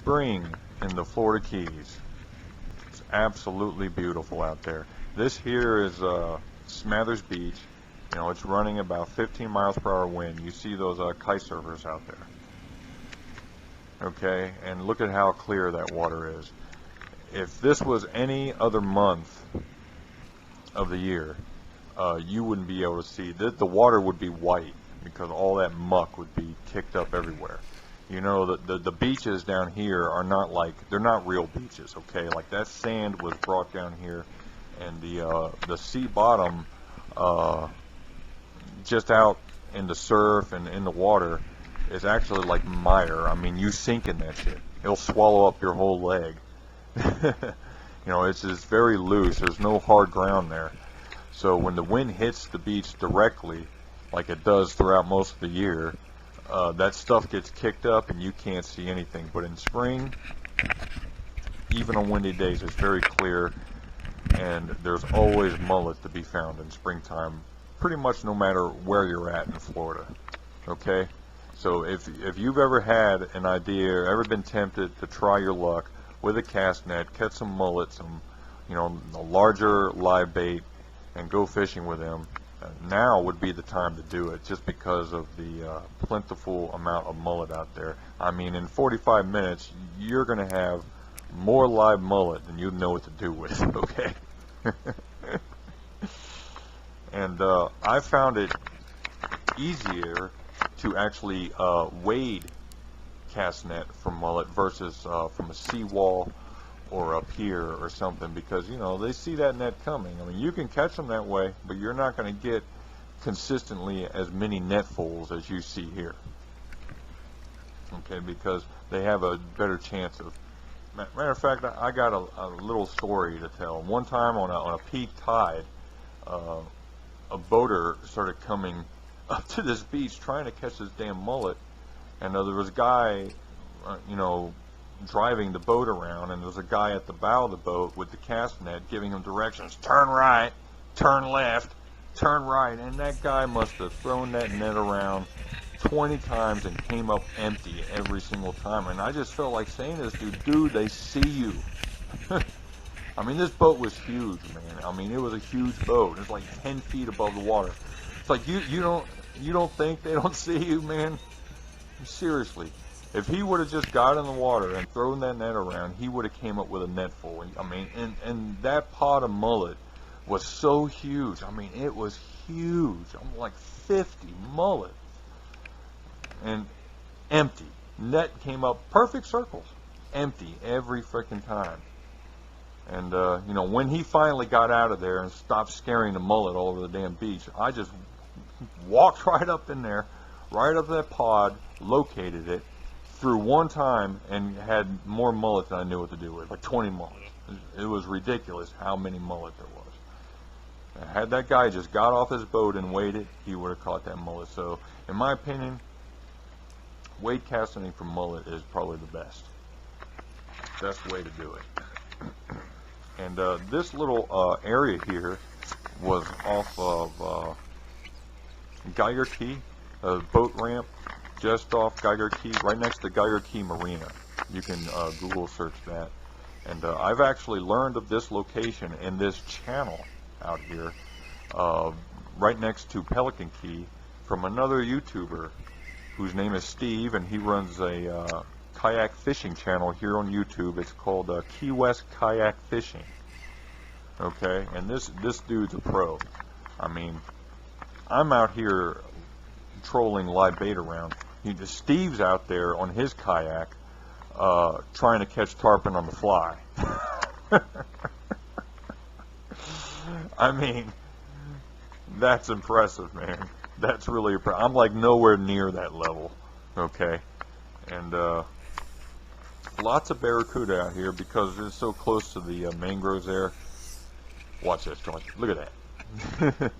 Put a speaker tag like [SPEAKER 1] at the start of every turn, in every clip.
[SPEAKER 1] spring in the Florida Keys. It's absolutely beautiful out there. This here is Smathers Beach. You know, it's running about 15 miles per hour wind. You see those kite surfers out there. Okay, and look at how clear that water is. If this was any other month of the year, you wouldn't be able to see. The water would be white because all that muck would be kicked up everywhere. You know, the beaches down here are not like, they're not real beaches, okay? Like that sand was brought down here, and the sea bottom, just out in the surf and in the water, is actually like mire. I mean, you sink in that shit. It'll swallow up your whole leg. You know, it's just very loose. There's no hard ground there. So when the wind hits the beach directly, like it does throughout most of the year, that stuff gets kicked up and you can't see anything. But in spring, even on windy days, it's very clear, and there's always mullet to be found in springtime, pretty much no matter where you're at in Florida. Okay? So if you've ever had an idea, or ever been tempted to try your luck with a cast net, catch some mullet, some, you know, a larger live bait, and go fishing with them, now would be the time to do it, just because of the plentiful amount of mullet out there. I mean, in 45 minutes, you're going to have more live mullet than you know what to do with, okay? And I found it easier to actually wade cast net for mullet versus from a seawall or up here or something, because, you know, they see that net coming. I mean, you can catch them that way, but you're not going to get consistently as many netfuls as you see here. Okay, because they have a better chance of. Matter of fact, I got a little story to tell. One time on a peak tide, a boater started coming up to this beach trying to catch this damn mullet, and there was a guy, you know, driving the boat around, and there's a guy at the bow of the boat with the cast net giving him directions: turn right, turn left, turn right. And that guy must have thrown that net around 20 times and came up empty every single time. And I just felt like saying to this dude, they see you. I mean, this boat was huge, man. I mean, it was a huge boat. It's like 10 feet above the water. It's like, you don't think they don't see you, man? Seriously. If he would have just got in the water and thrown that net around, he would have came up with a net full. I mean, and that pot of mullet was so huge. I mean, it was huge. I'm like 50 mullet. And empty. Net came up perfect circles. Empty every freaking time. And, you know, when he finally got out of there and stopped scaring the mullet all over the damn beach, I just walked right up in there, right up that pod, located it, threw one time, and had more mullet than I knew what to do with, like 20 mullets. It was ridiculous how many mullet there was. Had that guy just got off his boat and waited, he would have caught that mullet. So, in my opinion, wade casting for mullet is probably the best way to do it. And this little area here was off of Geiger Key, a boat ramp just off Geiger Key, right next to Geiger Key Marina. You can Google search that. And I've actually learned of this location in this channel out here, right next to Pelican Key, from another YouTuber whose name is Steve, and he runs a kayak fishing channel here on YouTube. It's called Key West Kayak Fishing. Okay, and this dude's a pro. I mean, I'm out here trolling live bait around. Steve's out there on his kayak trying to catch tarpon on the fly. I mean, that's impressive, man. That's really impressive. I'm like nowhere near that level. Okay, and lots of barracuda out here because it's so close to the mangroves there. Watch this, look at that.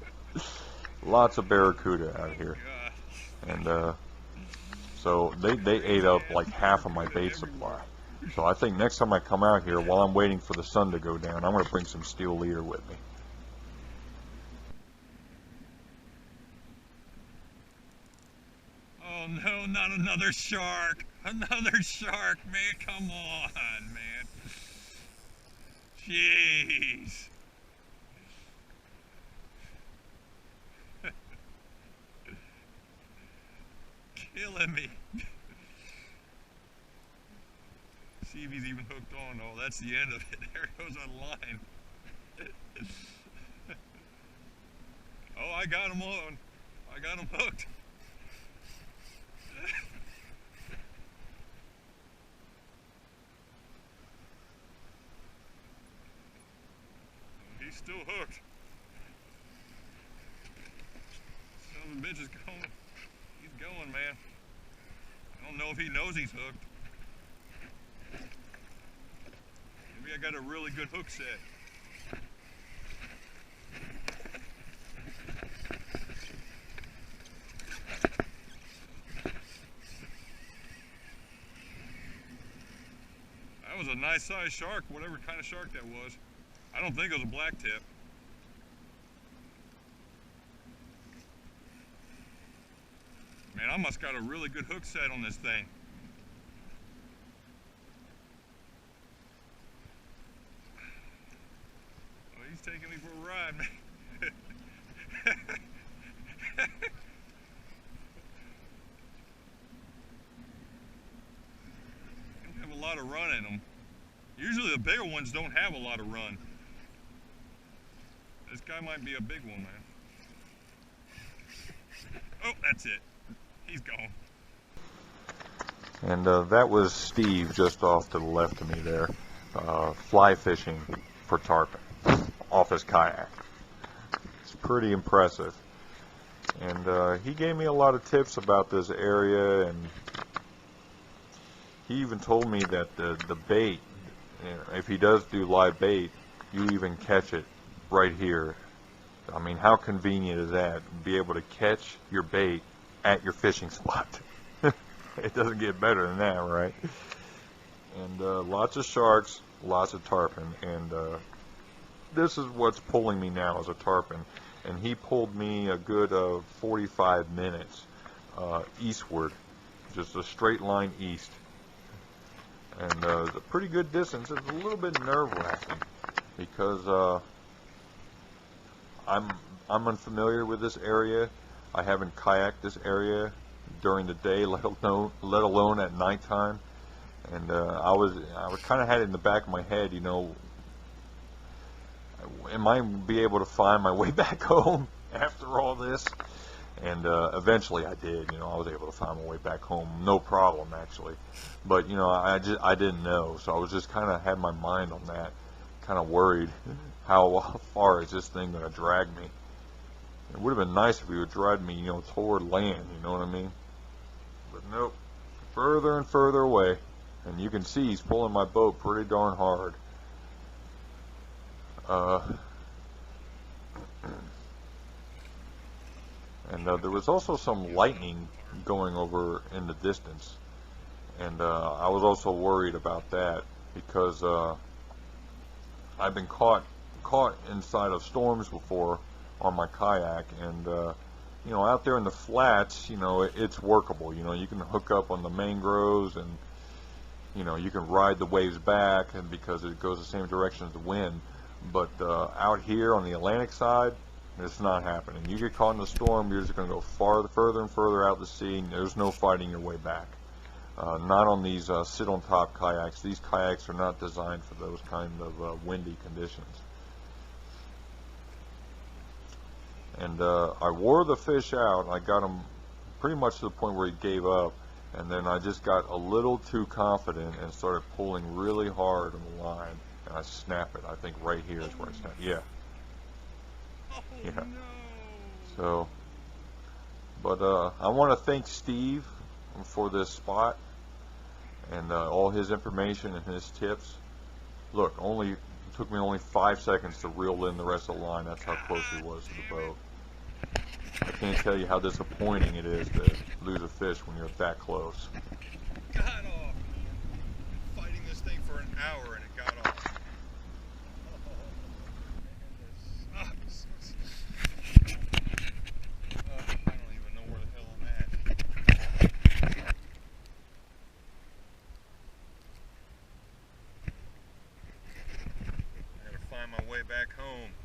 [SPEAKER 1] Lots of barracuda out here. And so they ate up like half of my bait supply. So I think next time I come out here, while I'm waiting for the sun to go down, I'm going to bring some steel leader with me.
[SPEAKER 2] Oh no.
[SPEAKER 1] Oh, not another shark. Another shark, man. Come on, man. Jeez. Killing me. See if he's even hooked on. Oh, that's the end of it. There goes a line. Oh, I got him on. I got him hooked. He's still hooked. Son of a bitch is going. He's going, man. I don't know if he knows he's hooked. Maybe I got a really good hook set. That was a nice sized shark, whatever kind of shark that was. I don't think it was a blacktip. Man, I must got a really good hook set on this thing. Oh, he's taking me for a ride, man. Don't have a lot of run in them. Usually the bigger ones don't have a lot of run. This guy might be a big one, man. Oh, that's it. He's gone. And that was Steve just off to the left of me there, fly fishing for tarpon off his kayak. It's pretty impressive. And he gave me a lot of tips about this area, and he even told me that the bait, if he does do live bait, you even catch it right here. I mean, how convenient is that? Be able to catch your bait at your fishing spot. It doesn't get better than that, right? And lots of sharks, lots of tarpon, and this is what's pulling me now is a tarpon. And he pulled me a good 45 minutes eastward, just a straight line east. And it's a pretty good distance. It's a little bit nerve-wracking because I'm unfamiliar with this area. I haven't kayaked this area during the day, let alone at nighttime. And I was kind of had it in the back of my head, you know, am I be able to find my way back home after all this? And eventually I did. You know, I was able to find my way back home, no problem actually. But you know, I didn't know, so I was just kind of had my mind on that, kind of worried. How far is this thing going to drag me? It would have been nice if he would drag me, you know, toward land, you know what I mean? But nope, further and further away. And you can see he's pulling my boat pretty darn hard. And there was also some lightning going over in the distance. And I was also worried about that because I've been caught inside of storms before on my kayak, and you know, out there in the flats, you know, it's workable. You know, you can hook up on the mangroves, and you know, you can ride the waves back, and because it goes the same direction as the wind. But out here on the Atlantic side, it's not happening. You get caught in a storm, you're just going to go further and further out to sea, and there's no fighting your way back. Not on these sit-on-top kayaks. These kayaks are not designed for those kind of windy conditions. And I wore the fish out. I got him pretty much to the point where he gave up, and then I just got a little too confident and started pulling really hard on the line, and I snap it. I think right here is where I snap. Yeah. Yeah. No. So, but I want to thank Steve for this spot and all his information and his tips. Look, it took me only 5 seconds to reel in the rest of the line. That's how close he was to the boat. I can't tell you how disappointing it is to lose a fish when you're that close.
[SPEAKER 2] Got off. Fighting this thing for an hour and it got off. Oh, this sucks. I don't even know where the hell I'm at. my way back home.